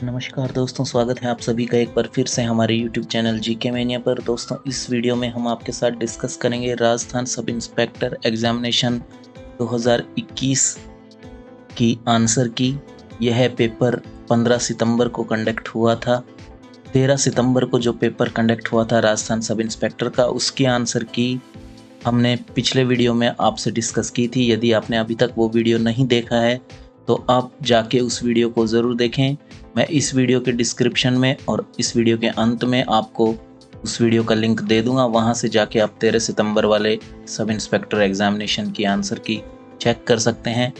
नमस्कार दोस्तों, स्वागत है आप सभी का एक बार फिर से हमारे YouTube चैनल जीके मैनिया पर। दोस्तों, इस वीडियो में हम आपके साथ डिस्कस करेंगे राजस्थान सब इंस्पेक्टर एग्जामिनेशन 2021 की आंसर की। यह पेपर 15 सितंबर को कंडक्ट हुआ था। 13 सितंबर को जो पेपर कंडक्ट हुआ था राजस्थान सब इंस्पेक्टर का, उसकी आंसर की हमने पिछले वीडियो में आपसे डिस्कस की थी। यदि आपने अभी तक वो वीडियो नहीं देखा है तो आप जाके उस वीडियो को ज़रूर देखें। मैं इस वीडियो के डिस्क्रिप्शन में और इस वीडियो के अंत में आपको उस वीडियो का लिंक दे दूंगा। वहां से जाके आप 13 सितंबर वाले सब इंस्पेक्टर एग्जामिनेशन की आंसर की चेक कर सकते हैं।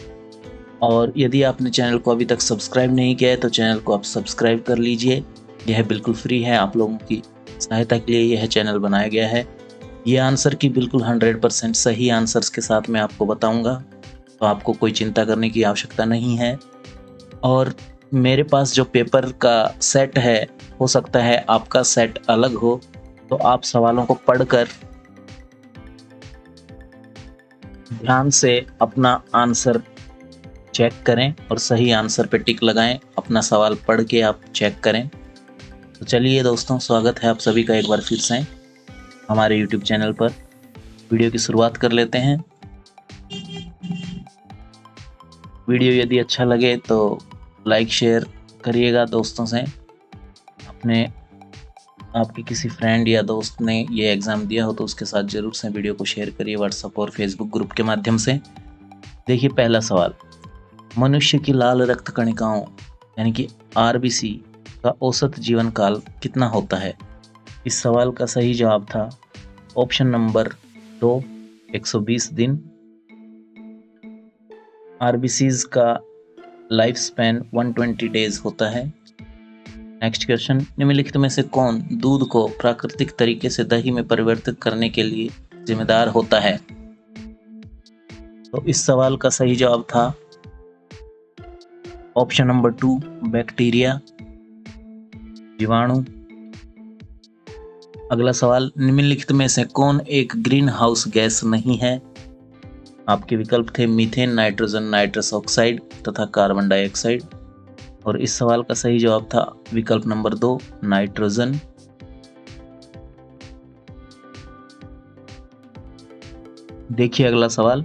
और यदि आपने चैनल को अभी तक सब्सक्राइब नहीं किया है तो चैनल को आप सब्सक्राइब कर लीजिए। यह बिल्कुल फ्री है, आप लोगों की सहायता के लिए यह चैनल बनाया गया है। ये आंसर की बिल्कुल 100% सही आंसर्स के साथ मैं आपको बताऊंगा, तो आपको कोई चिंता करने की आवश्यकता नहीं है। और मेरे पास जो पेपर का सेट है, हो सकता है आपका सेट अलग हो, तो आप सवालों को पढ़कर ध्यान से अपना आंसर चेक करें और सही आंसर पे टिक लगाएं। अपना सवाल पढ़ के आप चेक करें। तो चलिए दोस्तों, स्वागत है आप सभी का एक बार फिर से हमारे YouTube चैनल पर। वीडियो की शुरुआत कर लेते हैं। वीडियो यदि अच्छा लगे तो लाइक शेयर करिएगा दोस्तों से। आपके किसी फ्रेंड या दोस्त ने ये एग्ज़ाम दिया हो तो उसके साथ ज़रूर से वीडियो को शेयर करिए व्हाट्सएप और फेसबुक ग्रुप के माध्यम से। देखिए, पहला सवाल, मनुष्य की लाल रक्त कणिकाओं यानी कि आरबीसी का औसत जीवन काल कितना होता है? इस सवाल का सही जवाब था ऑप्शन नंबर 2, 120 दिन। आरबीसीज का लाइफ स्पैन 120 डेज होता है। नेक्स्ट क्वेश्चन, निम्नलिखित में से कौन दूध को प्राकृतिक तरीके से दही में परिवर्तित करने के लिए जिम्मेदार होता है? तो इस सवाल का सही जवाब था ऑप्शन नंबर 2, बैक्टीरिया, जीवाणु। अगला सवाल, निम्नलिखित में से कौन एक ग्रीन हाउस गैस नहीं है? आपके विकल्प थे मीथेन, नाइट्रोजन, नाइट्रस ऑक्साइड तथा कार्बन डाइऑक्साइड। और इस सवाल का सही जवाब था विकल्प नंबर 2, नाइट्रोजन। देखिए अगला सवाल,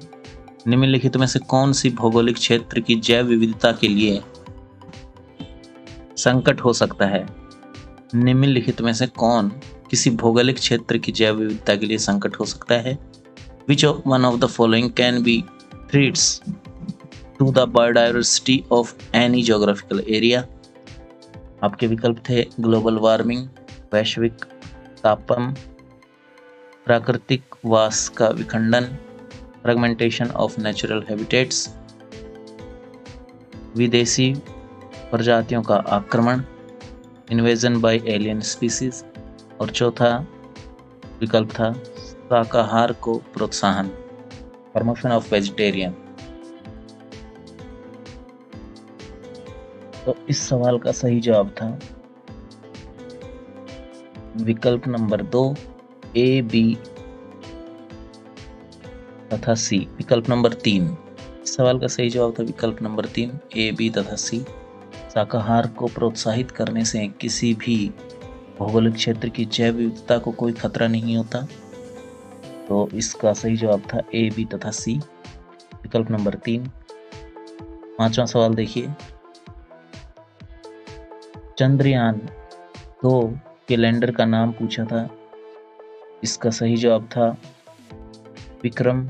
निम्नलिखित में से कौन सी भौगोलिक क्षेत्र की जैव विविधता के लिए संकट हो सकता है? निम्नलिखित में से कौन किसी भौगोलिक क्षेत्र की जैव विविधता के लिए संकट हो सकता है? Which one of the following can be threats to the biodiversity of any geographical area? आपके विकल्प थे ग्लोबल वार्मिंग, वैश्विक तापन, प्राकृतिक वास का विखंडन, फ्रेगमेंटेशन ऑफ नेचुरल हैबिटेट्स, विदेशी प्रजातियों का आक्रमण, इन्वेजन बाय एलियन स्पीसीज। और चौथा विकल्प था शाकाहार को प्रोत्साहन, प्रमोशन ऑफ वेजिटेरियन। तो इस सवाल का सही जवाब था विकल्प नंबर 2, ए, बी तथा सी। विकल्प नंबर 3, इस सवाल का सही जवाब था विकल्प नंबर 3, ए, बी तथा सी। शाकाहार को प्रोत्साहित करने से किसी भी भौगोलिक क्षेत्र की जैव विविधता को कोई खतरा नहीं होता। तो इसका सही जवाब था ए, बी तथा सी, विकल्प नंबर 3। पांचवा सवाल देखिए, चंद्रयान 2 के लैंडर का नाम पूछा था। इसका सही जवाब था विक्रम।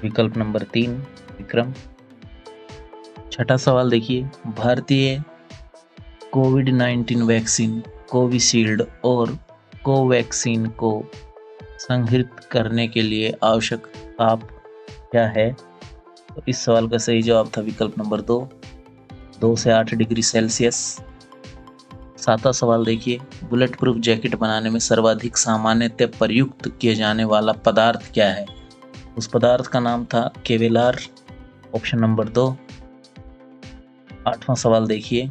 विकल्प नंबर 3, विक्रम। छठा सवाल देखिए, भारतीय कोविड-19 वैक्सीन कोविशील्ड और कोवैक्सीन को संहृत करने के लिए आवश्यक ताप क्या है? तो इस सवाल का सही जवाब था विकल्प नंबर 2 से 8 डिग्री सेल्सियस। सातवां सवाल देखिए, बुलेट प्रूफ जैकेट बनाने में सर्वाधिक सामान्यतः प्रयुक्त किए जाने वाला पदार्थ क्या है? उस पदार्थ का नाम था केवेलार, ऑप्शन नंबर 2। आठवां सवाल देखिए,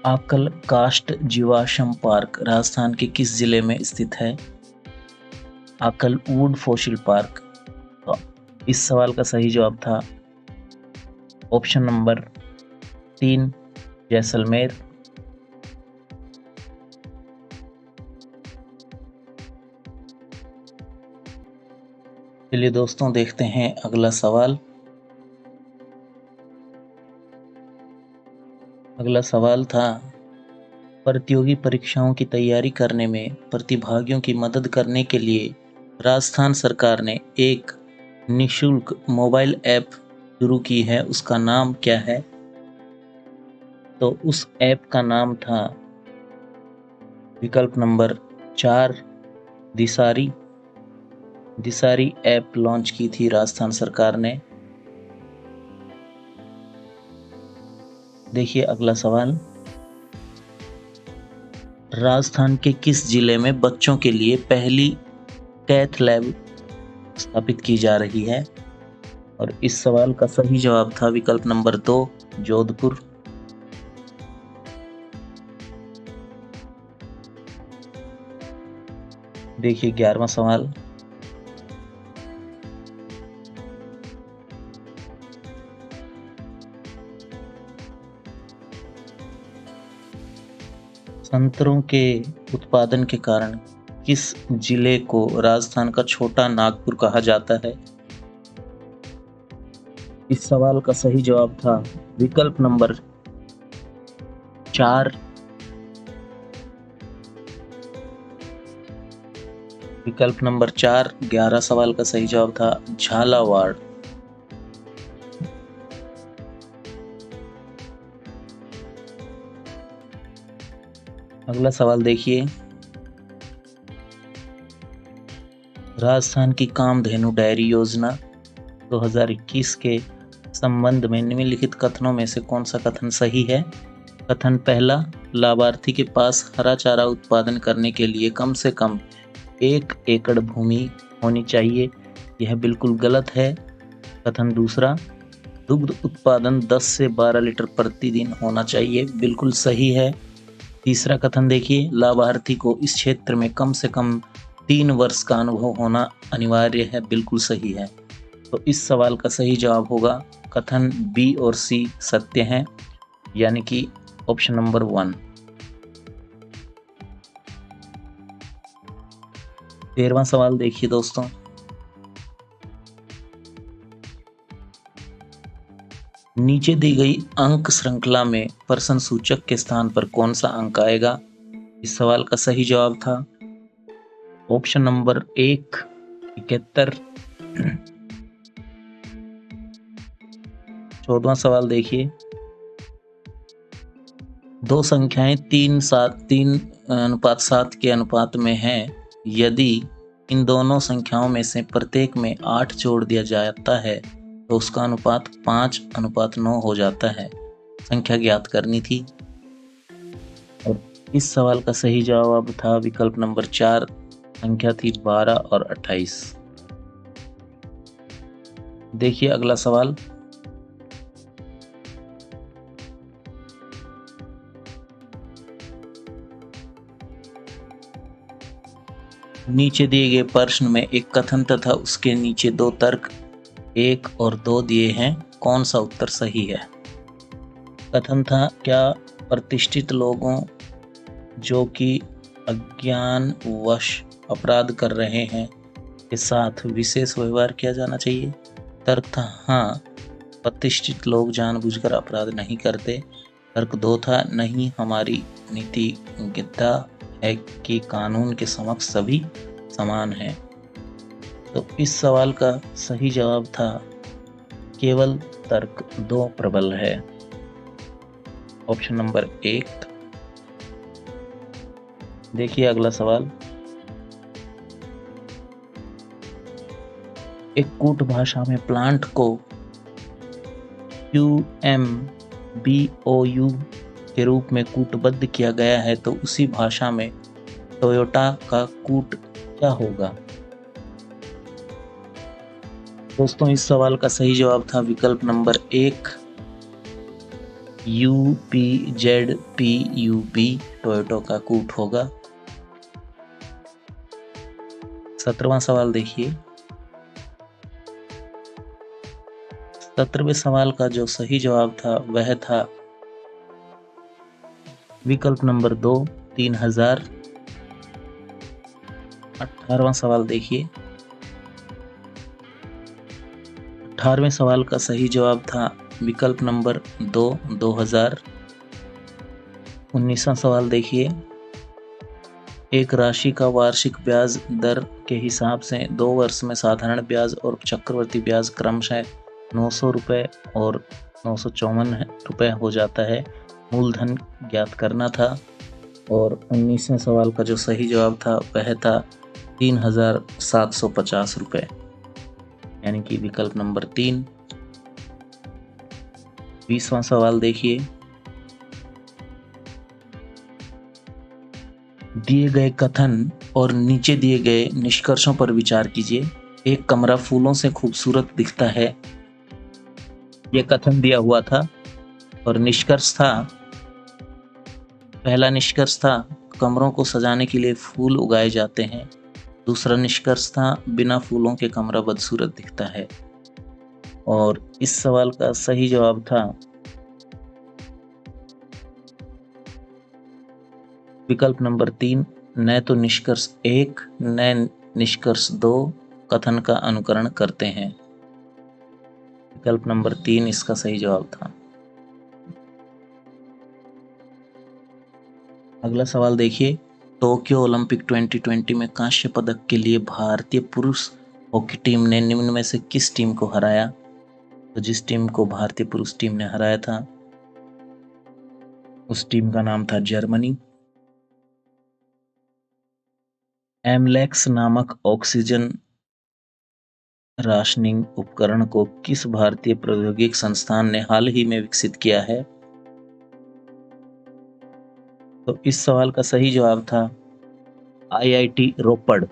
आकल काष्ठ जीवाश्म पार्क राजस्थान के किस जिले में स्थित है? आकल वुड फॉसिल पार्क। तो इस सवाल का सही जवाब था ऑप्शन नंबर 3 जैसलमेर। चलिए दोस्तों देखते हैं अगला सवाल। अगला सवाल था प्रतियोगी परीक्षाओं की तैयारी करने में प्रतिभागियों की मदद करने के लिए राजस्थान सरकार ने एक निशुल्क मोबाइल ऐप शुरू की है, उसका नाम क्या है? तो उस ऐप का नाम था विकल्प नंबर 4 दिसारी। दिसारी ऐप लॉन्च की थी राजस्थान सरकार ने। देखिए अगला सवाल। राजस्थान के किस जिले में बच्चों के लिए पहली कैथ लैब स्थापित की जा रही है? और इस सवाल का सही जवाब था विकल्प नंबर 2 जोधपुर। देखिए 11वां सवाल। संतरों के उत्पादन के कारण किस जिले को राजस्थान का छोटा नागपुर कहा जाता है? इस सवाल का सही जवाब था विकल्प नंबर 4 विकल्प नंबर 4 11 सवाल का सही जवाब था झालावाड़। अगला सवाल देखिए। राजस्थान की कामधेनु डेयरी योजना 2021 के संबंध में निम्नलिखित कथनों में से कौन सा कथन सही है? कथन पहला, लाभार्थी के पास हरा चारा उत्पादन करने के लिए कम से कम 1 एकड़ भूमि होनी चाहिए, यह बिल्कुल गलत है। कथन दूसरा, दुग्ध उत्पादन 10 से 12 लीटर प्रतिदिन होना चाहिए, बिल्कुल सही है। तीसरा कथन देखिए, लाभार्थी को इस क्षेत्र में कम से कम 3 वर्ष का अनुभव होना अनिवार्य है, बिल्कुल सही है। तो इस सवाल का सही जवाब होगा कथन बी और सी सत्य हैं, यानी कि ऑप्शन नंबर 1। 13वां सवाल देखिए दोस्तों। नीचे दी गई अंक श्रृंखला में प्रश्न सूचक के स्थान पर कौन सा अंक आएगा? इस सवाल का सही जवाब था ऑप्शन नंबर 1 71। 14वां सवाल देखिए। दो संख्याएं 3:7 के अनुपात में हैं, यदि इन दोनों संख्याओं में से प्रत्येक में 8 जोड़ दिया जाता है तो उसका अनुपात 5:9 हो जाता है। संख्या ज्ञात करनी थी और इस सवाल का सही जवाब था विकल्प नंबर 4, संख्या थी 12 और 28। देखिए अगला सवाल। नीचे दिए गए प्रश्न में एक कथन तथा उसके नीचे 2 तर्क 1 और 2 दिए हैं, कौन सा उत्तर सही है? कथन था, क्या प्रतिष्ठित लोगों जो कि अज्ञानवश अपराध कर रहे हैं के साथ विशेष व्यवहार किया जाना चाहिए? तर्क था, हाँ, प्रतिष्ठित लोग जानबूझकर अपराध नहीं करते। तर्क 2 था, नहीं, हमारी नीतिज्ञता है कि कानून के समक्ष सभी समान हैं। तो इस सवाल का सही जवाब था केवल तर्क 2 प्रबल है, ऑप्शन नंबर 1। देखिए अगला सवाल। एक कूट भाषा में प्लांट को QMBOU के रूप में कूटबद्ध किया गया है, तो उसी भाषा में टोयोटा का कूट क्या होगा? दोस्तों इस सवाल का सही जवाब था विकल्प नंबर 1 UPZPUB टोयोटा का कूट होगा। 17वां सवाल देखिए। 17वें सवाल का जो सही जवाब था वह था विकल्प नंबर 2 3000। 18वां सवाल देखिए। 18वें सवाल का सही जवाब था विकल्प नंबर 2 2000। 19वां सवाल देखिए। एक राशि का वार्षिक ब्याज दर के हिसाब से 2 वर्ष में साधारण ब्याज और चक्रवृद्धि ब्याज क्रमशः 900 रुपये और 954 रुपये हो जाता है। मूलधन ज्ञात करना था। और 19वें सवाल का जो सही जवाब था वह था 3750 रुपये, यानी कि विकल्प नंबर 3। 20वां सवाल देखिए। दिए गए कथन और नीचे दिए गए निष्कर्षों पर विचार कीजिए। एक कमरा फूलों से खूबसूरत दिखता है, यह कथन दिया हुआ था। और निष्कर्ष था, पहला निष्कर्ष था कमरों को सजाने के लिए फूल उगाए जाते हैं। दूसरा निष्कर्ष था बिना फूलों के कमरा बदसूरत दिखता है। और इस सवाल का सही जवाब था विकल्प नंबर 3 न तो निष्कर्ष 1 न निष्कर्ष 2 कथन का अनुकरण करते हैं। विकल्प नंबर 3 इसका सही जवाब था। अगला सवाल देखिए। टोक्यो ओलंपिक 2020 में कांस्य पदक के लिए भारतीय पुरुष हॉकी टीम ने निम्न में से किस टीम को हराया? तो जिस टीम को भारतीय पुरुष टीम ने हराया था उस टीम का नाम था जर्मनी। एमलेक्स नामक ऑक्सीजन राशनिंग उपकरण को किस भारतीय प्रौद्योगिकी संस्थान ने हाल ही में विकसित किया है? तो इस सवाल का सही जवाब था IIT रोपड़।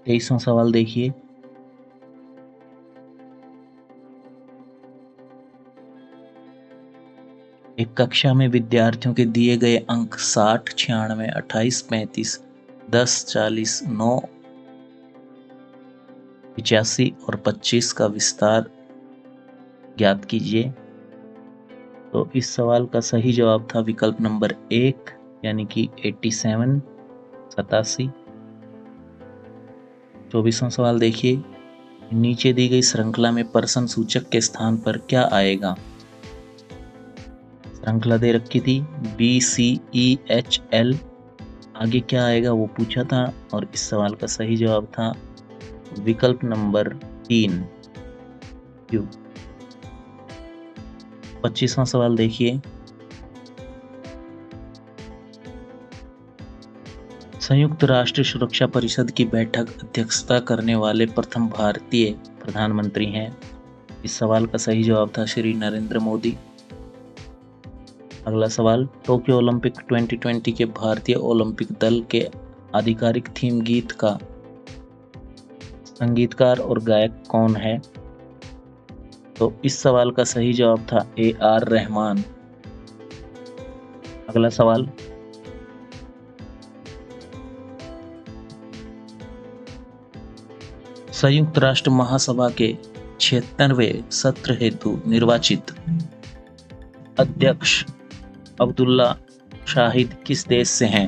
तेईसवां सवाल देखिए। एक कक्षा में विद्यार्थियों के दिए गए अंक 60, 96, 28, 35, 10, 40, 9, 85 और 25 का विस्तार ज्ञात कीजिए। तो इस सवाल का सही जवाब था विकल्प नंबर 1 यानी कि 87, 87। 24वां सवाल देखिए। नीचे दी गई श्रृंखला में प्रश्न सूचक के स्थान पर क्या आएगा? श्रृंखला दे रखी थी BCEHL, आगे क्या आएगा वो पूछा था। और इस सवाल का सही जवाब था विकल्प नंबर 3 Q। 25वां सवाल देखिए। संयुक्त राष्ट्र सुरक्षा परिषद की बैठक अध्यक्षता करने वाले प्रथम भारतीय प्रधानमंत्री हैं। इस सवाल का सही जवाब था श्री नरेंद्र मोदी। अगला सवाल। टोक्यो ओलंपिक 2020 के भारतीय ओलंपिक दल के आधिकारिक थीम गीत का संगीतकार और गायक कौन है? तो इस सवाल का सही जवाब था AR रहमान। अगला सवाल। संयुक्त राष्ट्र महासभा के 76वें सत्र हेतु निर्वाचित अध्यक्ष अब्दुल्ला शाहिद किस देश से हैं?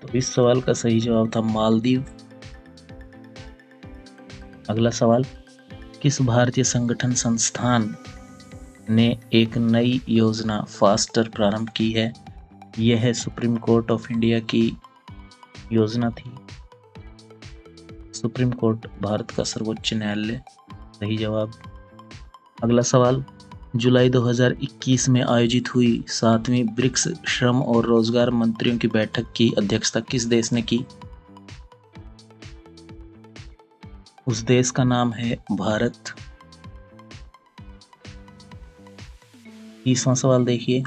तो इस सवाल का सही जवाब था मालदीव। अगला सवाल। किस भारतीय संगठन संस्थान ने एक नई योजना फास्टर प्रारंभ की है? यह सुप्रीम कोर्ट ऑफ इंडिया की योजना थी। सुप्रीम कोर्ट भारत का सर्वोच्च न्यायालय। सही जवाब। अगला सवाल। जुलाई 2021 में आयोजित हुई 7वीं ब्रिक्स श्रम और रोजगार मंत्रियों की बैठक की अध्यक्षता किस देश ने की? उस देश का नाम है भारत। 30वां सवाल देखिए,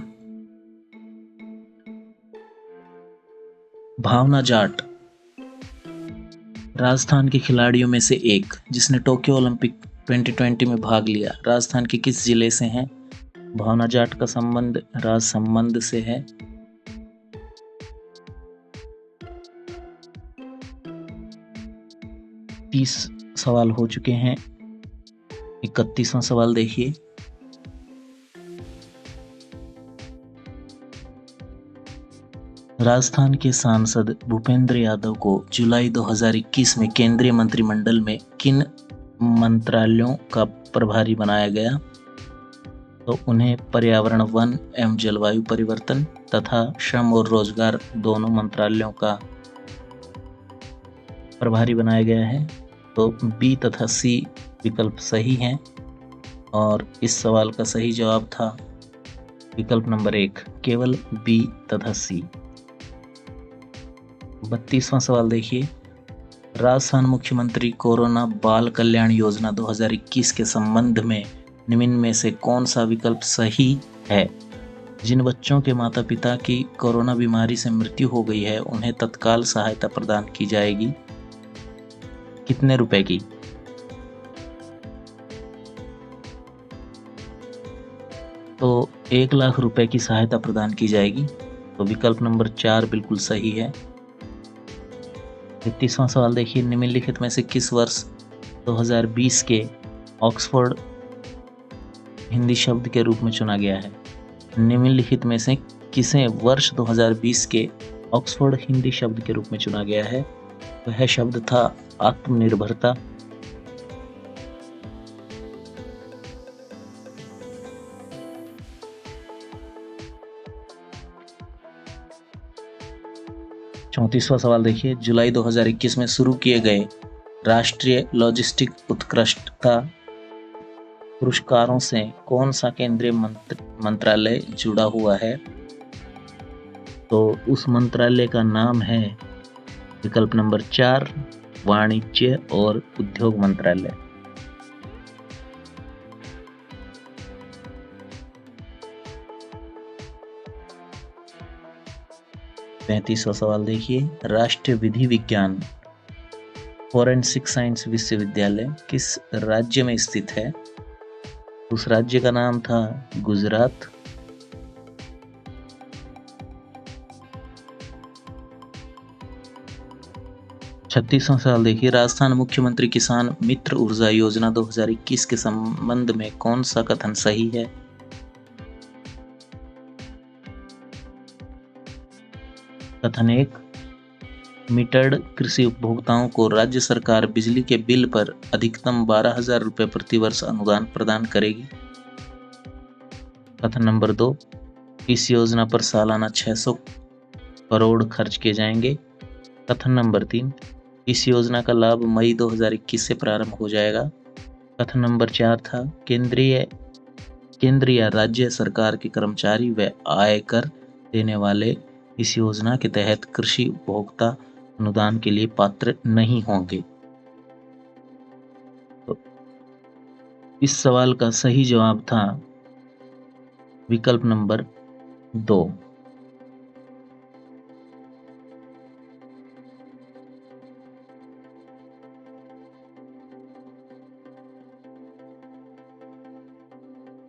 भावना जाट राजस्थान के खिलाड़ियों में से एक जिसने टोक्यो ओलंपिक 2020 में भाग लिया, राजस्थान के किस जिले से हैं? भावना जाट का संबंध राजसमंद से है। तीस सवाल हो चुके हैं। 31वां सवाल देखिए, राजस्थान के सांसद भूपेंद्र यादव को जुलाई 2021 में केंद्रीय मंत्रिमंडल में किन मंत्रालयों का प्रभारी बनाया गया? तो उन्हें पर्यावरण, वन एवं जलवायु परिवर्तन तथा श्रम और रोजगार दोनों मंत्रालयों का प्रभारी बनाया गया है। तो बी तथा सी विकल्प सही हैं और इस सवाल का सही जवाब था विकल्प नंबर 1, केवल बी तथा सी। 32वां सवाल देखिए, राजस्थान मुख्यमंत्री कोरोना बाल कल्याण योजना 2021 के संबंध में निम्न में से कौन सा विकल्प सही है? जिन बच्चों के माता पिता की कोरोना बीमारी से मृत्यु हो गई है उन्हें तत्काल सहायता प्रदान की जाएगी। कितने रुपए की? तो 1 लाख रुपए की सहायता प्रदान की जाएगी। तो विकल्प नंबर 4 बिल्कुल सही है। 33वां सवाल देखिए, निम्नलिखित में से किस वर्ष 2020 के ऑक्सफोर्ड हिंदी शब्द के रूप में चुना गया है? निम्नलिखित में से किसे वर्ष 2020 के ऑक्सफोर्ड हिंदी शब्द के रूप में चुना गया है? वह शब्द था आत्मनिर्भरता। चौंतीसवां सवाल देखिए, जुलाई 2021 में शुरू किए गए राष्ट्रीय लॉजिस्टिक उत्कृष्टता पुरस्कारों से कौन सा केंद्रीय मंत्रालय जुड़ा हुआ है? तो उस मंत्रालय का नाम है विकल्प नंबर 4, वाणिज्य और उद्योग मंत्रालय। पैंतीसवां सवाल देखिए, राष्ट्रीय विधि विज्ञान फोरेंसिक साइंस विश्वविद्यालय किस राज्य में स्थित है? उस राज्य का नाम था गुजरात। छत्तीसवां सवाल देखिए, राजस्थान मुख्यमंत्री किसान मित्र ऊर्जा योजना 2021 के संबंध में कौन सा कथन सही है? कथन 1, मीटर्ड कृषि उपभोक्ताओं को राज्य सरकार बिजली के बिल पर अधिकतम 12,000 रुपये प्रति वर्ष अनुदान प्रदान करेगी। कथन नंबर 2, इस योजना पर सालाना 600 करोड़ खर्च किए जाएंगे। कथन नंबर 3, इस योजना का लाभ मई 2021 से प्रारंभ हो जाएगा। कथन नंबर 4 था, केंद्र या राज्य सरकार के कर्मचारी व आयकर देने वाले इस योजना के तहत कृषि उपभोक्ता अनुदान के लिए पात्र नहीं होंगे। तो इस सवाल का सही जवाब था विकल्प नंबर 2।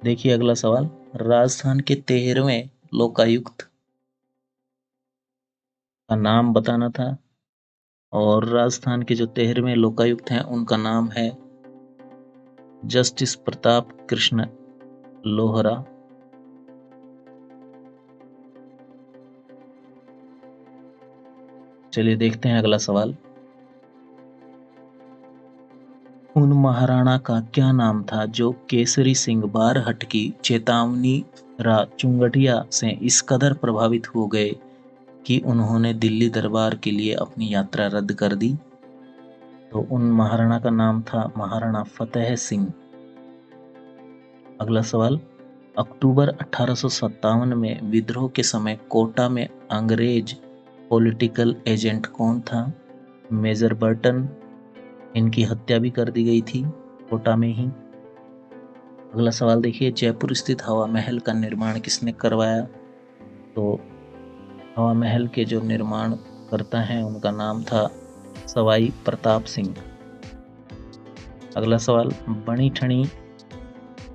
देखिए अगला सवाल, राजस्थान के 13वें लोकायुक्त का नाम बताना था और राजस्थान के जो 13वें लोकायुक्त हैं उनका नाम है जस्टिस प्रताप कृष्ण लोहरा। चलिए देखते हैं अगला सवाल, उन महाराणा का क्या नाम था जो केसरी सिंह बारहट की चेतावनी चुंगटिया से इस कदर प्रभावित हो गए कि उन्होंने दिल्ली दरबार के लिए अपनी यात्रा रद्द कर दी? तो उन महाराणा का नाम था महाराणा फतेह सिंह। अगला सवाल, अक्टूबर 1857 में विद्रोह के समय कोटा में अंग्रेज पॉलिटिकल एजेंट कौन था? Major Burton. इनकी हत्या भी कर दी गई थी कोटा में ही। अगला सवाल देखिए, जयपुर स्थित हवा महल का निर्माण किसने करवाया? तो हवा महल के जो निर्माण करता है उनका नाम था सवाई प्रताप सिंह। अगला सवाल, बणी ठनी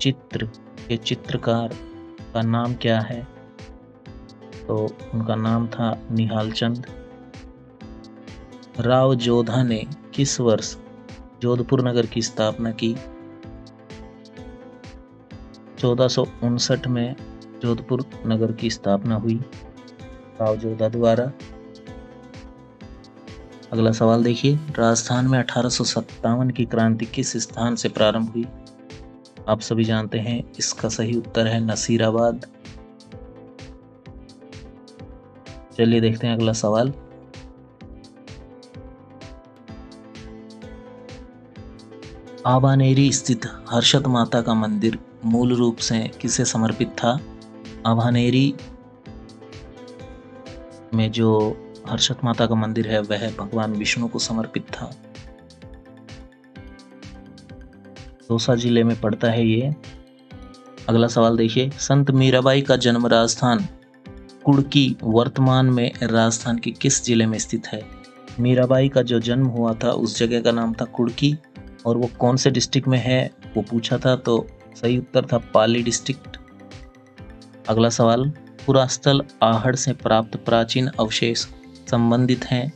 चित्र के चित्रकार का नाम क्या है? तो उनका नाम था निहाल चंद। राव जोधा ने किस वर्ष जोधपुर नगर की स्थापना की? 1459 में जोधपुर नगर की स्थापना हुई राव जोधा द्वारा। अगला सवाल देखिए, राजस्थान में 1857 की क्रांति किस स्थान से प्रारंभ हुई? आप सभी जानते हैं इसका सही उत्तर है नसीराबाद। चलिए देखते हैं अगला सवाल। आभानेरी स्थित हर्षद माता का मंदिर मूल रूप से किसे समर्पित था? आभानेरी में जो हर्षद माता का मंदिर है वह भगवान विष्णु को समर्पित था। दौसा जिले में पड़ता है ये। अगला सवाल देखिए, संत मीराबाई का जन्म राजस्थान कुड़की वर्तमान में राजस्थान के किस जिले में स्थित है? मीराबाई का जो जन्म हुआ था उस जगह का नाम था कुड़की, और वो कौन से डिस्ट्रिक्ट में है वो पूछा था, तो सही उत्तर था पाली डिस्ट्रिक्ट। अगला सवाल, पुरास्थल आहड़ से प्राप्त प्राचीन अवशेष संबंधित हैं?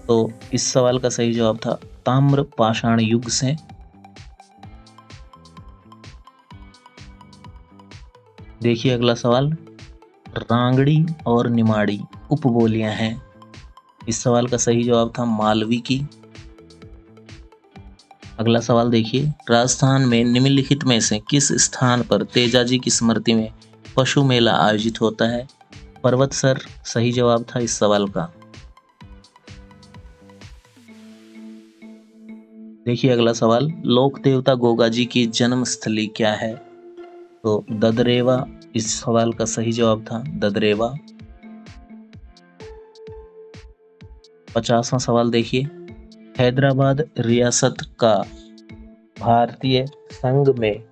तो इस सवाल का सही जवाब था ताम्र पाषाण युग से। देखिए अगला सवाल, रांगड़ी और निमाड़ी उपबोलियां हैं। इस सवाल का सही जवाब था मालवी की। अगला सवाल देखिए, राजस्थान में निम्नलिखित में से किस स्थान पर तेजाजी की स्मृति में पशु मेला आयोजित होता है? पर्वतसर सही जवाब था इस सवाल का। देखिए अगला सवाल, लोक देवता गोगा जी की जन्म स्थली क्या है? तो ददरेवा इस सवाल का सही जवाब था ददरेवा। 50वां सवाल देखिए, हैदराबाद रियासत का भारतीय संघ में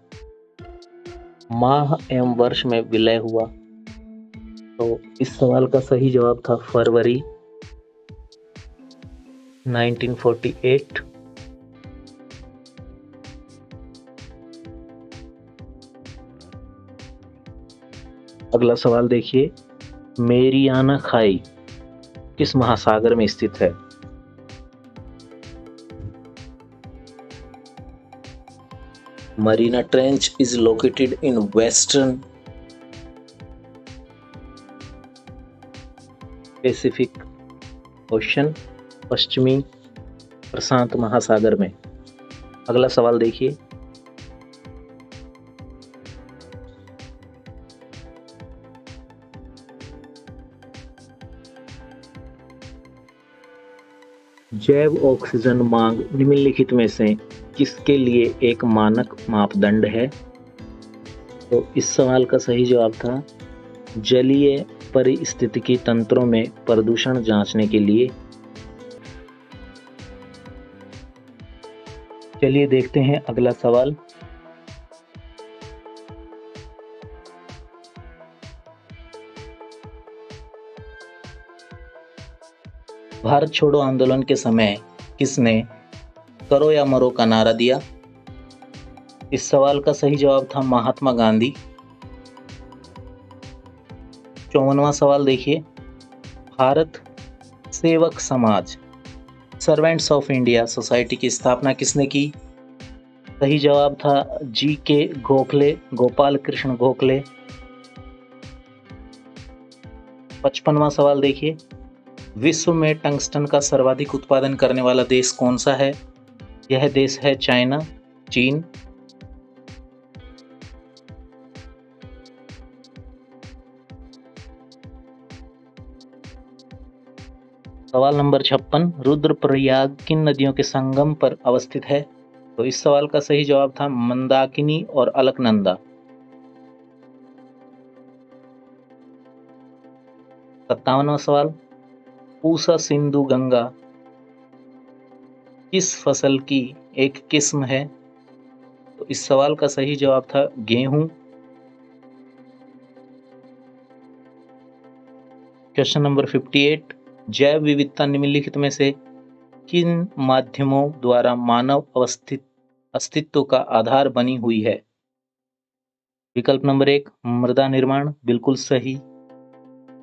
माह एवं वर्ष में विलय हुआ? तो इस सवाल का सही जवाब था फरवरी 1948। अगला सवाल देखिए, मेरियाना खाई किस महासागर में स्थित है? Marina trench is located in western Pacific Ocean, पश्चिमी प्रशांत महासागर में। अगला सवाल देखिए, जैव ऑक्सीजन मांग निम्नलिखित में से किसके लिए एक मानक मापदंड है? तो इस सवाल का सही जवाब था जलीय परिस्थितिकी तंत्रों में प्रदूषण जांचने के लिए। चलिए देखते हैं अगला सवाल। भारत छोड़ो आंदोलन के समय किसने करो या मरो का नारा दिया? इस सवाल का सही जवाब था महात्मा गांधी। 54वां सवाल देखिए, भारत सेवक समाज सर्वेंट्स ऑफ इंडिया सोसाइटी की स्थापना किसने की? सही जवाब था जी.के. गोखले, गोपाल कृष्ण गोखले। 55वां सवाल देखिए, विश्व में टंगस्टन का सर्वाधिक उत्पादन करने वाला देश कौन सा है? यह देश है चाइना, चीन। सवाल नंबर 56, रुद्रप्रयाग किन नदियों के संगम पर अवस्थित है? तो इस सवाल का सही जवाब था मंदाकिनी और अलकनंदा। 57वां सवाल, पूसा सिंधु गंगा किस फसल की एक किस्म है? तो इस सवाल का सही जवाब था गेहूं। क्वेश्चन नंबर 58, जैव विविधता निम्नलिखित में से किन माध्यमों द्वारा मानव अस्तित्व का आधार बनी हुई है? विकल्प नंबर 1, मृदा निर्माण, बिल्कुल सही।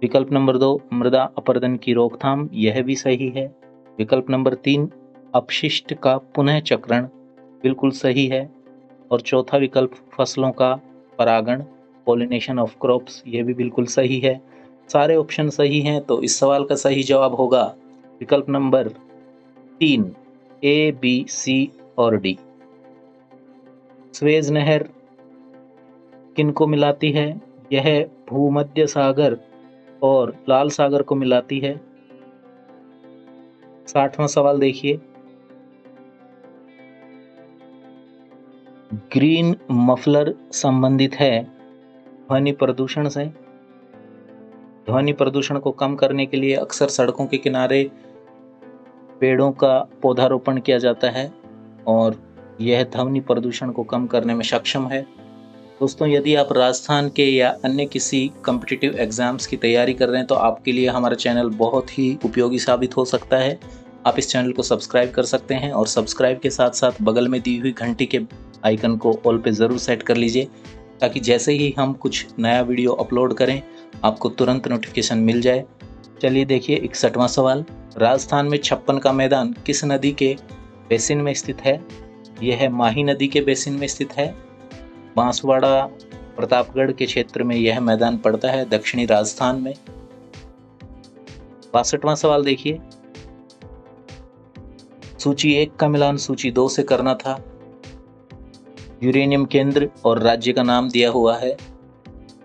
विकल्प नंबर 2, मृदा अपरदन की रोकथाम, यह भी सही है। विकल्प नंबर 3, अपशिष्ट का पुनः चक्रण, बिल्कुल सही है। और चौथा विकल्प, फसलों का परागण, पॉलिनेशन ऑफ क्रॉप्स, यह भी बिल्कुल सही है। सारे ऑप्शन सही हैं, तो इस सवाल का सही जवाब होगा विकल्प नंबर 3, ए, बी, सी और डी। स्वेज नहर किनको मिलाती है? यह भूमध्य सागर और लाल सागर को मिलाती है। 60वां सवाल देखिए, ग्रीन मफलर संबंधित है ध्वनि प्रदूषण से। ध्वनि प्रदूषण को कम करने के लिए अक्सर सड़कों के किनारे पेड़ों का पौधारोपण किया जाता है और यह ध्वनि प्रदूषण को कम करने में सक्षम है। दोस्तों, यदि आप राजस्थान के या अन्य किसी कॉम्पिटिटिव एग्जाम्स की तैयारी कर रहे हैं तो आपके लिए हमारा चैनल बहुत ही उपयोगी साबित हो सकता है। आप इस चैनल को सब्सक्राइब कर सकते हैं और सब्सक्राइब के साथ साथ बगल में दी हुई घंटी के आइकन को ऑल पे ज़रूर सेट कर लीजिए, ताकि जैसे ही हम कुछ नया वीडियो अपलोड करें आपको तुरंत नोटिफिकेशन मिल जाए। चलिए देखिए 61वां सवाल, राजस्थान में 56 का मैदान किस नदी के बेसिन में स्थित है? यह माही नदी के बेसिन में स्थित है। बांसवाड़ा प्रतापगढ़ के क्षेत्र में यह मैदान पड़ता है, दक्षिणी राजस्थान में। 62वां सवाल देखिए, सूची 1 का मिलान सूची 2 से करना था। यूरेनियम केंद्र और राज्य का नाम दिया हुआ है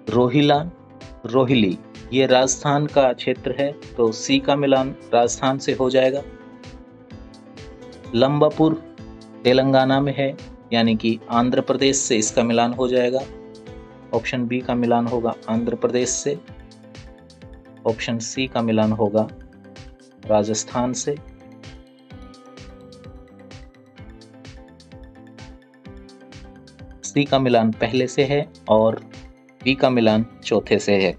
रोहिला, रोहिली, ये राजस्थान का क्षेत्र है, तो सी का मिलान राजस्थान से हो जाएगा। लंबापुर तेलंगाना में है, यानी कि आंध्र प्रदेश से इसका मिलान हो जाएगा। ऑप्शन बी का मिलान होगा आंध्र प्रदेश से। ऑप्शन सी का मिलान होगा राजस्थान से। सी का मिलान पहले से है और बी का मिलान चौथे से है।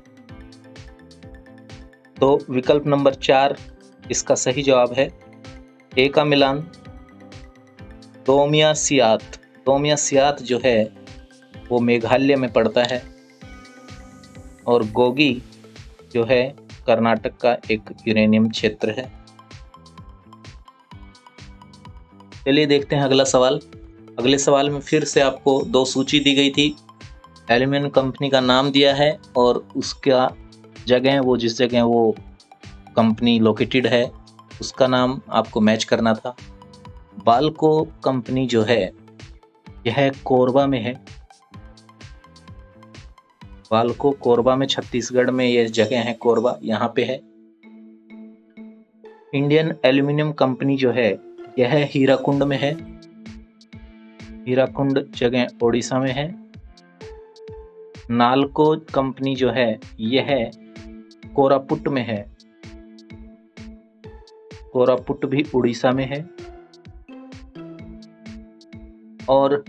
तो विकल्प नंबर 4 इसका सही जवाब है। ए का मिलान दोमिया सियात, दोमिया सियात जो है वो मेघालय में पड़ता है और गोगी जो है कर्नाटक का एक यूरेनियम क्षेत्र है। चलिए देखते हैं अगला सवाल। अगले सवाल में फिर से आपको 2 सूची दी गई थी, एल्यूमिनियम कंपनी का नाम दिया है और उसका जगह, वो जिस जगह वो कंपनी लोकेटेड है उसका नाम आपको मैच करना था। बाल्को कंपनी जो है यह कोरबा में है। बाल्को कोरबा में, छत्तीसगढ़ में यह जगह है कोरबा, यहाँ पे है। इंडियन एल्यूमिनियम कंपनी जो है यह हीराकुंड में है। हीराकुंड जगह ओडिशा में है। नालको कंपनी जो है यह कोरापुट में है। कोरापुट भी उड़ीसा में है। और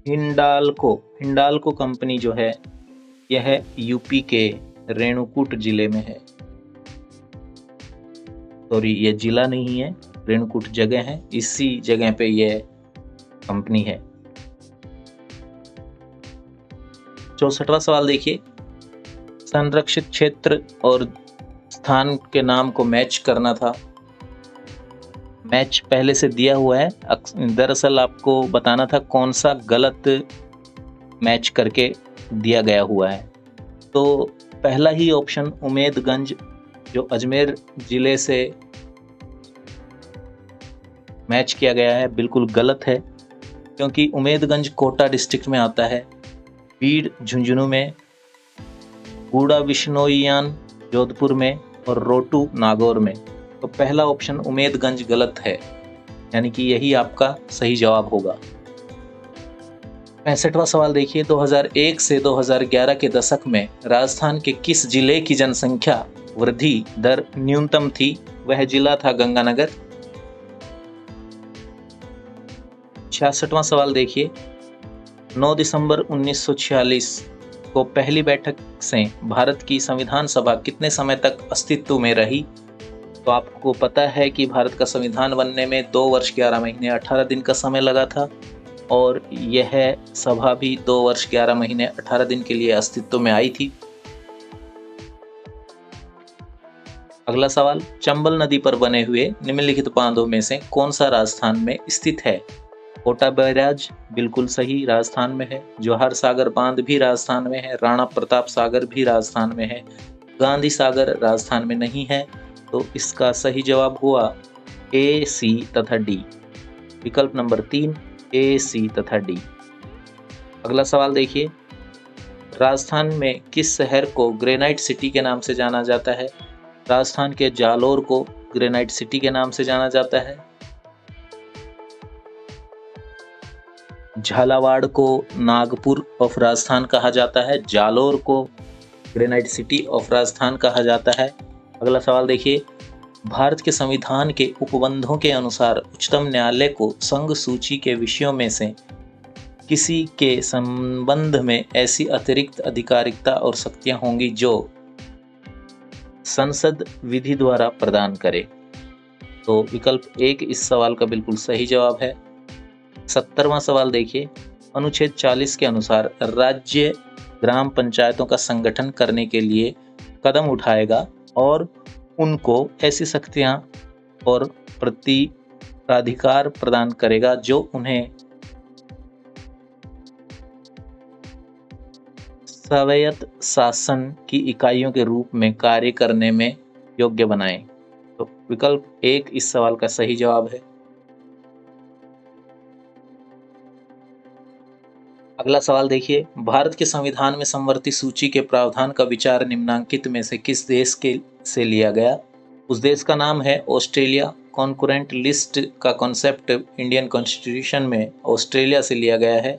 हिंडाल्को कंपनी जो है यह यूपी के रेणुकूट जिले में है। सॉरी, ये जिला नहीं है, रेणुकूट जगह है, इसी जगह पे यह कंपनी है। 64वां सवाल देखिए, संरक्षित क्षेत्र और स्थान के नाम को मैच करना था। मैच पहले से दिया हुआ है, दरअसल आपको बताना था कौन सा गलत मैच करके दिया गया हुआ है। तो पहला ही ऑप्शन उमेदगंज जो अजमेर जिले से मैच किया गया है बिल्कुल गलत है, क्योंकि उमेदगंज कोटा डिस्ट्रिक्ट में आता है, बीड़ झुंझुनू में, गूड़ा विश्नोईयान जोधपुर में और रोटू नागौर में। तो पहला ऑप्शन उमेदगंज गलत है, यानी कि यही आपका सही जवाब होगा। 65वां सवाल देखिए, 2001 से 2011 के दशक में राजस्थान के किस जिले की जनसंख्या वृद्धि दर न्यूनतम थी? वह जिला था गंगानगर। 66वां सवाल देखिए, 9 दिसंबर 1946 को पहली बैठक से भारत की संविधान सभा कितने समय तक अस्तित्व में रही? तो आपको पता है कि भारत का संविधान बनने में 2 वर्ष 11 महीने 18 दिन का समय लगा था और यह सभा भी 2 वर्ष 11 महीने 18 दिन के लिए अस्तित्व में आई थी। अगला सवाल, चंबल नदी पर बने हुए निम्नलिखित बांधों में से कौन सा राजस्थान में स्थित है? कोटा बैराज बिल्कुल सही, राजस्थान में है। जवाहर सागर बांध भी राजस्थान में है। राणा प्रताप सागर भी राजस्थान में है। गांधी सागर राजस्थान में नहीं है। तो इसका सही जवाब हुआ ए, सी तथा डी। विकल्प नंबर 3 ए, सी तथा डी। अगला सवाल देखिए, राजस्थान में किस शहर को ग्रेनाइट सिटी के नाम से जाना जाता है? राजस्थान के जालोर को ग्रेनाइट सिटी के नाम से जाना जाता है। झालावाड़ को नागपुर ऑफ राजस्थान कहा जाता है। जालोर को ग्रेनाइट सिटी ऑफ राजस्थान कहा जाता है। अगला सवाल देखिए, भारत के संविधान के उपबंधों के अनुसार उच्चतम न्यायालय को संघ सूची के विषयों में से किसी के संबंध में ऐसी अतिरिक्त अधिकारिकता और शक्तियां होंगी जो संसद विधि द्वारा प्रदान करे। तो विकल्प 1 इस सवाल का बिल्कुल सही जवाब है। 70वां सवाल देखिए, अनुच्छेद 40 के अनुसार राज्य ग्राम पंचायतों का संगठन करने के लिए कदम उठाएगा और उनको ऐसी शक्तियां और प्राधिकार प्रदान करेगा जो उन्हें स्वायत्त शासन की इकाइयों के रूप में कार्य करने में योग्य बनाए। तो विकल्प 1 इस सवाल का सही जवाब है। अगला सवाल देखिए, भारत के संविधान में समवर्ती सूची के प्रावधान का विचार निम्नांकित में से किस देश के से लिया गया? उस देश का नाम है ऑस्ट्रेलिया। कॉन्करेंट लिस्ट का कॉन्सेप्ट इंडियन कॉन्स्टिट्यूशन में ऑस्ट्रेलिया से लिया गया है।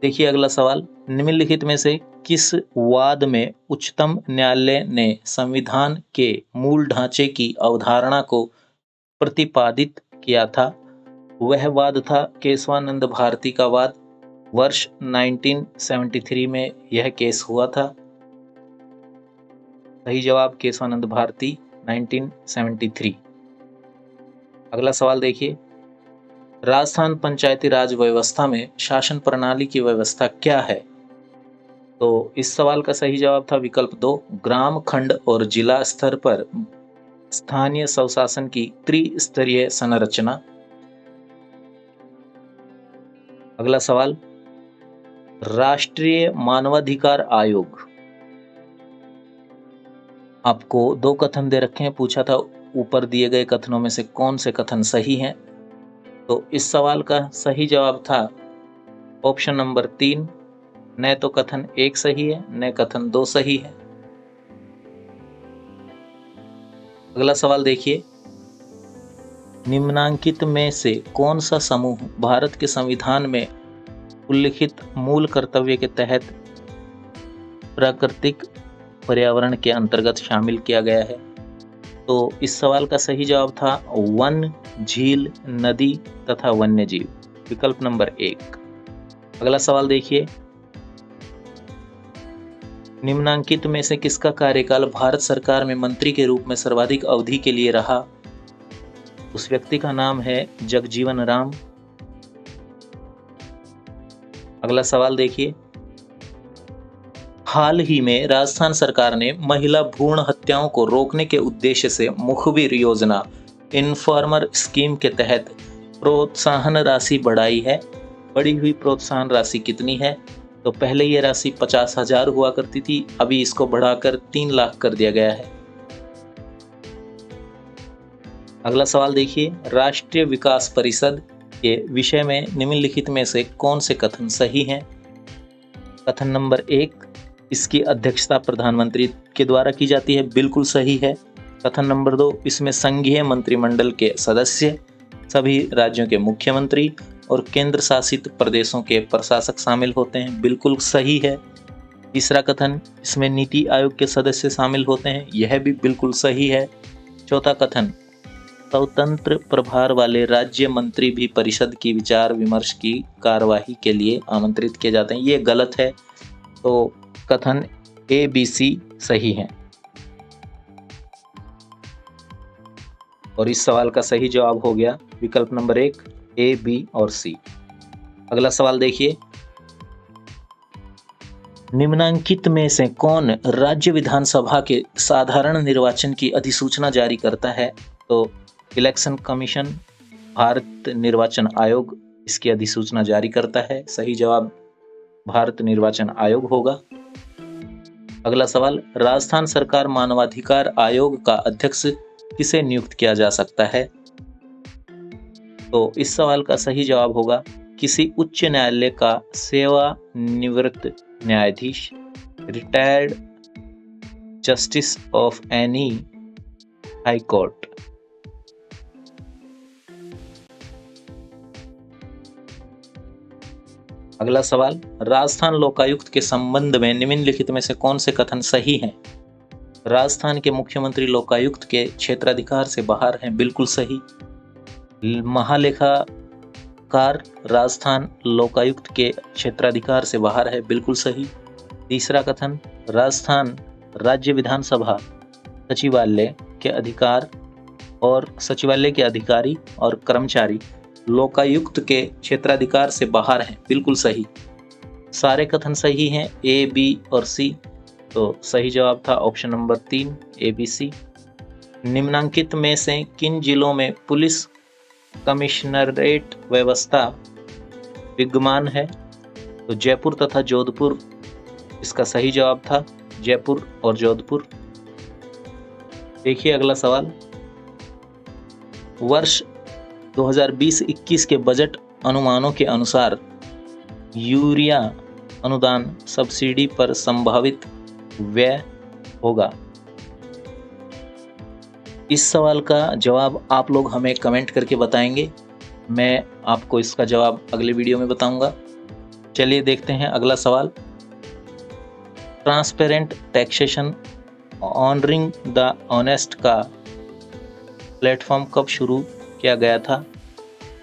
देखिए अगला सवाल, निम्नलिखित में से किस वाद में उच्चतम न्यायालय ने संविधान के मूल ढांचे की अवधारणा को प्रतिपादित किया था? वह वाद था केशवानंद भारती का वाद। वर्ष 1973 में यह केस हुआ था। सही जवाब केशवानंद भारती 1973। अगला सवाल देखिए, राजस्थान पंचायती राज व्यवस्था में शासन प्रणाली की व्यवस्था क्या है? तो इस सवाल का सही जवाब था विकल्प 2 ग्राम, खंड और जिला स्तर पर स्थानीय स्वशासन की त्रिस्तरीय संरचना। अगला सवाल, राष्ट्रीय मानवाधिकार आयोग, आपको 2 कथन दे रखे हैं, पूछा था ऊपर दिए गए कथनों में से कौन से कथन सही हैं? तो इस सवाल का सही जवाब था ऑप्शन नंबर 3, न तो कथन 1 सही है न कथन 2 सही है। अगला सवाल देखिए, निम्नांकित में से कौन सा समूह भारत के संविधान में उल्लिखित मूल कर्तव्य के तहत प्राकृतिक पर्यावरण के अंतर्गत शामिल किया गया है? तो इस सवाल का सही जवाब था वन, झील, नदी तथा वन्य जीव। विकल्प नंबर 1। अगला सवाल देखिए, निम्नांकित में से किसका कार्यकाल भारत सरकार में मंत्री के रूप में सर्वाधिक अवधि के लिए रहा? उस व्यक्ति का नाम है जगजीवन राम। अगला सवाल देखिए, हाल ही में राजस्थान सरकार ने महिला भ्रूण हत्याओं को रोकने के उद्देश्य से मुखबिर योजना इनफॉर्मर स्कीम के तहत प्रोत्साहन राशि बढ़ाई है। बढ़ी हुई प्रोत्साहन राशि कितनी है? तो पहले ये राशि 50,000 हुआ करती थी, अभी इसको बढ़ाकर 3 लाख कर दिया गया है। अगला सवाल देखिए, राष्ट्रीय विकास परिषद के विषय में निम्नलिखित में से कौन से कथन सही हैं? कथन नंबर 1, इसकी अध्यक्षता प्रधानमंत्री के द्वारा की जाती है, बिल्कुल सही है। कथन नंबर 2, इसमें संघीय मंत्रिमंडल के सदस्य सभी राज्यों के मुख्यमंत्री और केंद्र शासित प्रदेशों के प्रशासक शामिल होते हैं, बिल्कुल सही है। तीसरा कथन, इसमें नीति आयोग के सदस्य शामिल होते हैं, यह भी बिल्कुल सही है। चौथा कथन, स्वतंत्र प्रभार वाले राज्य मंत्री भी परिषद की विचार विमर्श की कार्यवाही के लिए आमंत्रित किए जाते हैं, ये गलत है। तो कथन ए बी सी सही है और इस सवाल का सही जवाब हो गया विकल्प नंबर 1 ए, बी और सी। अगला सवाल देखिए, निम्नलिखित में से कौन राज्य विधानसभा के साधारण निर्वाचन की अधिसूचना जारी करता है? तो इलेक्शन कमीशन, भारत निर्वाचन आयोग इसकी अधिसूचना जारी करता है। सही जवाब भारत निर्वाचन आयोग होगा। अगला सवाल, राजस्थान सरकार मानवाधिकार आयोग का अध्यक्ष किसे नियुक्त किया जा सकता है? तो इस सवाल का सही जवाब होगा किसी उच्च न्यायालय का सेवानिवृत्त न्यायाधीश, retired justice of any high court. अगला सवाल, राजस्थान लोकायुक्त के संबंध में निम्नलिखित में से कौन से कथन सही हैं? राजस्थान के मुख्यमंत्री लोकायुक्त के क्षेत्राधिकार से बाहर हैं, बिल्कुल सही। महालेखाकार राजस्थान लोकायुक्त के क्षेत्राधिकार से बाहर है, बिल्कुल सही। तीसरा कथन, राजस्थान राज्य विधानसभा सचिवालय के अधिकारी और कर्मचारी लोकायुक्त के क्षेत्राधिकार से बाहर हैं, बिल्कुल सही। सारे कथन सही हैं, ए, बी और सी। तो सही जवाब था ऑप्शन नंबर 3 ए, बी, सी। निम्नलिखित में से किन जिलों में पुलिस कमिश्नरेट व्यवस्था विद्यमान है? तो जयपुर तथा जोधपुर इसका सही जवाब था, जयपुर और जोधपुर। देखिए अगला सवाल, वर्ष 2020-21 के बजट अनुमानों के अनुसार यूरिया अनुदान सब्सिडी पर संभावित व्यय होगा। इस सवाल का जवाब आप लोग हमें कमेंट करके बताएंगे, मैं आपको इसका जवाब अगले वीडियो में बताऊंगा। चलिए देखते हैं अगला सवाल, transparent taxation honouring the honest का प्लेटफॉर्म कब शुरू किया गया था?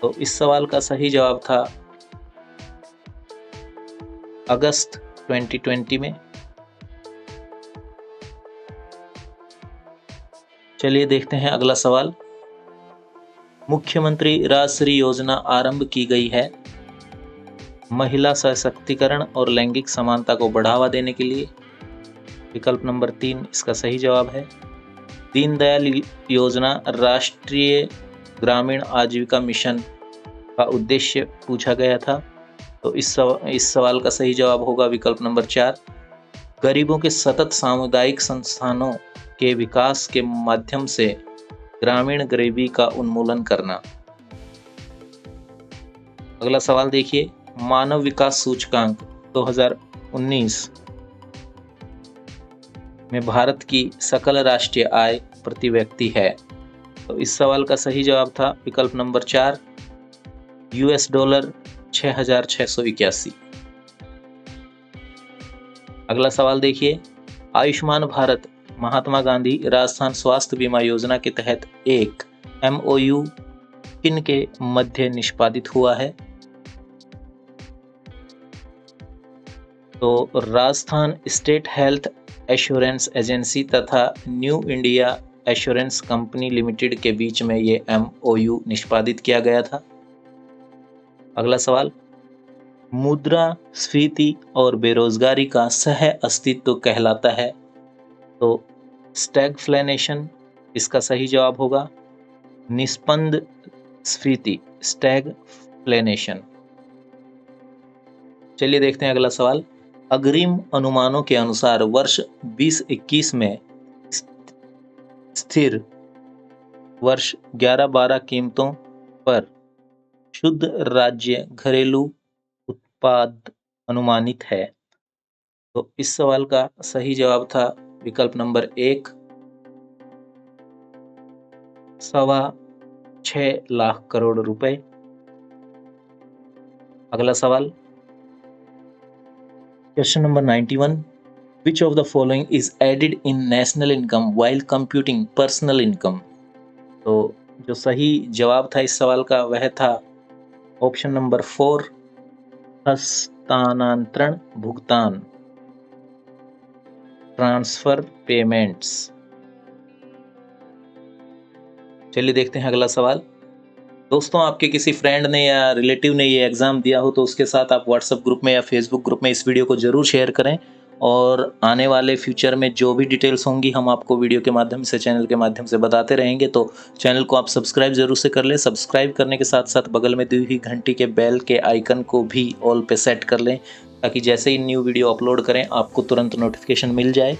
तो इस सवाल का सही जवाब था अगस्त 2020 में। चलिए देखते हैं अगला सवाल, मुख्यमंत्री राजश्री योजना आरंभ की गई है महिला सशक्तिकरण और लैंगिक समानता को बढ़ावा देने के लिए। विकल्प नंबर 3 इसका सही जवाब है। दीनदयाल योजना राष्ट्रीय ग्रामीण आजीविका मिशन का उद्देश्य पूछा गया था। तो इस सवाल का सही जवाब होगा विकल्प नंबर 4, गरीबों के सतत सामुदायिक संस्थानों के विकास के माध्यम से ग्रामीण गरीबी का उन्मूलन करना। अगला सवाल देखिए, मानव विकास सूचकांक 2019 में भारत की सकल राष्ट्रीय आय प्रति व्यक्ति है। तो इस सवाल का सही जवाब था विकल्प नंबर 4, $, 6,681। अगला सवाल देखिए, आयुष्मान भारत महात्मा गांधी राजस्थान स्वास्थ्य बीमा योजना के तहत एक MOU किन के मध्य निष्पादित हुआ है? तो Rajasthan state health assurance agency तथा new India assurance company limited के बीच में ये MOU निष्पादित किया गया था। अगला सवाल, मुद्रास्फीति और बेरोजगारी का सह अस्तित्व कहलाता है। तो स्टैगफ्लेशन इसका सही जवाब होगा, निस्पंद स्फीति स्टैगफ्लेशन। चलिए देखते हैं अगला सवाल, अग्रिम अनुमानों के अनुसार वर्ष 2021 में स्थिर वर्ष 11-12 कीमतों पर शुद्ध राज्य घरेलू उत्पाद अनुमानित है। तो इस सवाल का सही जवाब था विकल्प नंबर 1, 6.25 लाख करोड़ रुपए। अगला सवाल, question number 91, which of the following is added in national income while computing personal income. तो जो सही जवाब था इस सवाल का वह था ऑप्शन नंबर 4, हस्तांतरण भुगतान, ट्रांसफर पेमेंट्स। चलिए देखते हैं अगला सवाल। दोस्तों, आपके किसी फ्रेंड ने या रिलेटिव ने ये एग्ज़ाम दिया हो तो उसके साथ आप व्हाट्सएप ग्रुप में या फेसबुक ग्रुप में इस वीडियो को ज़रूर शेयर करें, और आने वाले फ्यूचर में जो भी डिटेल्स होंगी हम आपको वीडियो के माध्यम से, चैनल के माध्यम से बताते रहेंगे। तो चैनल को आप सब्सक्राइब ज़रूर से कर लें। सब्सक्राइब करने के साथ साथ बगल में दी हुई घंटी के बेल के आइकन को भी ऑल पे सेट कर लें, ताकि जैसे ही न्यू वीडियो अपलोड करें आपको तुरंत नोटिफिकेशन मिल जाए।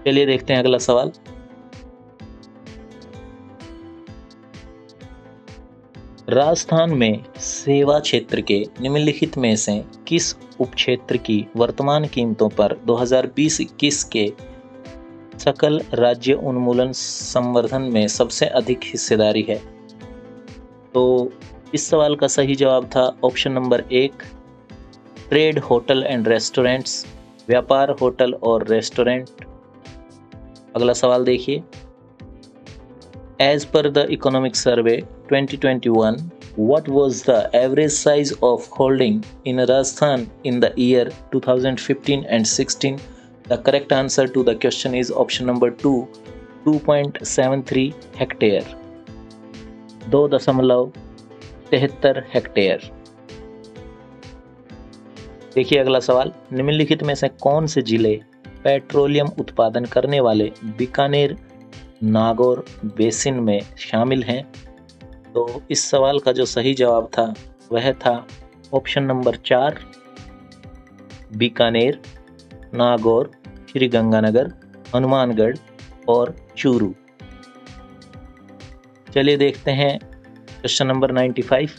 चलिए देखते हैं अगला सवाल। राजस्थान में सेवा क्षेत्र के निम्नलिखित में से किस उपक्षेत्र की वर्तमान कीमतों पर 2020-21 के सकल राज्य उन्मूलन संवर्धन में सबसे अधिक हिस्सेदारी है? तो इस सवाल का सही जवाब था option number 1, trade hotel and restaurants, व्यापार होटल और रेस्टोरेंट। अगला सवाल देखिए, As per the economic survey 2021, what was the average size of holding in Rajasthan in the year 2015 and 16? The correct answer to the question is option number 2, 2.73 hectare, 2.73 hectare. देखिए अगला सवाल, निम्नलिखित में से कौन से जिले पेट्रोलियम उत्पादन करने वाले बीकानेर नागौर बेसिन में शामिल हैं? तो इस सवाल का जो सही जवाब था वह था ऑप्शन नंबर 4, बीकानेर, नागौर, श्री गंगानगर, हनुमानगढ़ और चूरू। चलिए देखते हैं क्वेश्चन नंबर 95,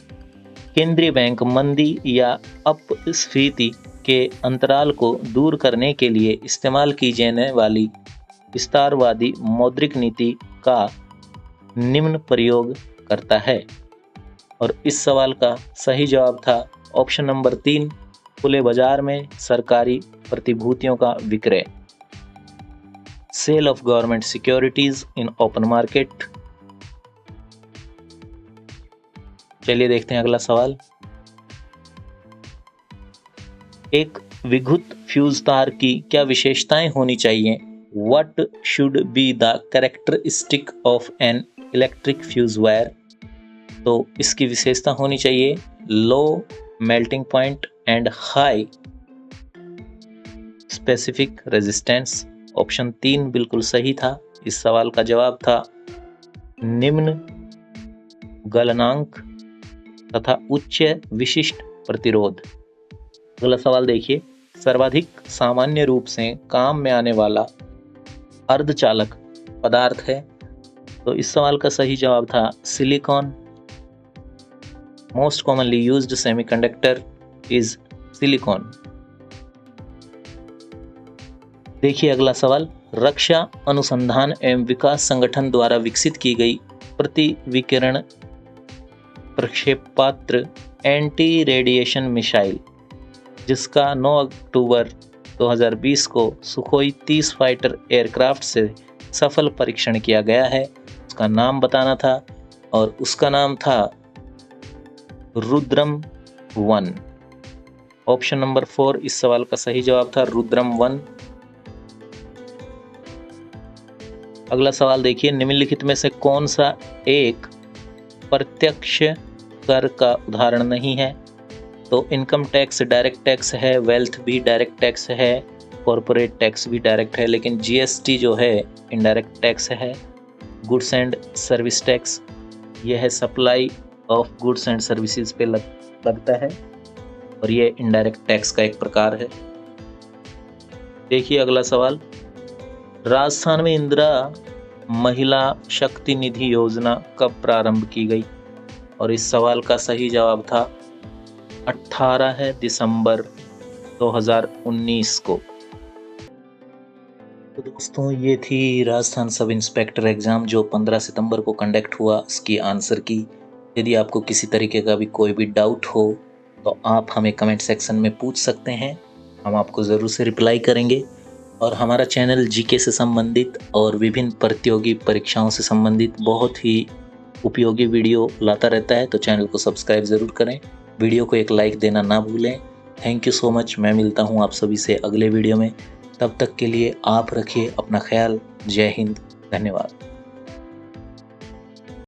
केंद्रीय बैंक मंदी या अपस्फीति के अंतराल को दूर करने के लिए इस्तेमाल की जाने वाली विस्तारवादी मौद्रिक नीति का निम्न प्रयोग करता है? और इस सवाल का सही जवाब था ऑप्शन नंबर 3, खुले बाजार में सरकारी प्रतिभूतियों का विक्रय, sale of government securities in open market. चलिए देखते हैं अगला सवाल, एक विद्युत फ्यूज तार की क्या विशेषताएं होनी चाहिए? What should be the characteristic of an electric fuse wire? तो इसकी विशेषता होनी चाहिए low melting point and high specific resistance. Option 3 बिल्कुल सही था। इस सवाल का जवाब था निम्न गलनांक तथा उच्च विशिष्ट प्रतिरोध। अगला सवाल देखिए, सर्वाधिक सामान्य रूप से काम में आने वाला अर्धचालक पदार्थ है? तो इस सवाल का सही जवाब था silicon. Most commonly used semiconductor is silicon. देखिए अगला सवाल, रक्षा अनुसंधान एवं विकास संगठन द्वारा विकसित की गई प्रतिविकिरण प्रक्षेपास्त्र एंटी रेडिएशन मिसाइल, जिसका 9 अक्टूबर 2020 को सुखोई 30 फाइटर एयरक्राफ्ट से सफल परीक्षण किया गया है, उसका नाम बताना था, और उसका नाम था रुद्रम 1। ऑप्शन नंबर 4 इस सवाल का सही जवाब था रुद्रम 1। अगला सवाल देखिए, निम्नलिखित में से कौन सा एक प्रत्यक्ष कर का उदाहरण नहीं है? तो इनकम टैक्स डायरेक्ट टैक्स है, वेल्थ भी डायरेक्ट टैक्स है, कॉरपोरेट टैक्स भी डायरेक्ट है, लेकिन जीएसटी जो है इनडायरेक्ट टैक्स है। गुड्स एंड सर्विस टैक्स, यह है supply of goods and services पे लगता है, और ये इनडायरेक्ट टैक्स का एक प्रकार है। देखिए अगला सवाल, राजस्थान में इंदिरा महिला शक्ति निधि योजना कब प्रारंभ की गई? और इस सवाल का सही जवाब था 18 दिसंबर 2019 को। तो दोस्तों, ये थी राजस्थान सब इंस्पेक्टर एग्ज़ाम जो 15 सितंबर को कंडक्ट हुआ, इसकी आंसर की। यदि आपको किसी तरीके का भी कोई भी डाउट हो तो आप हमें कमेंट सेक्शन में पूछ सकते हैं, हम आपको ज़रूर से रिप्लाई करेंगे। और हमारा चैनल जीके से संबंधित और विभिन्न प्रतियोगी परीक्षाओं से संबंधित बहुत ही उपयोगी वीडियो लाता रहता है, तो चैनल को सब्सक्राइब ज़रूर करें, वीडियो को एक लाइक देना ना भूलें। Thank you so much. मैं मिलता हूँ आप सभी से अगले वीडियो में, तब तक के लिए आप रखिए अपना ख्याल। जय हिंद, धन्यवाद।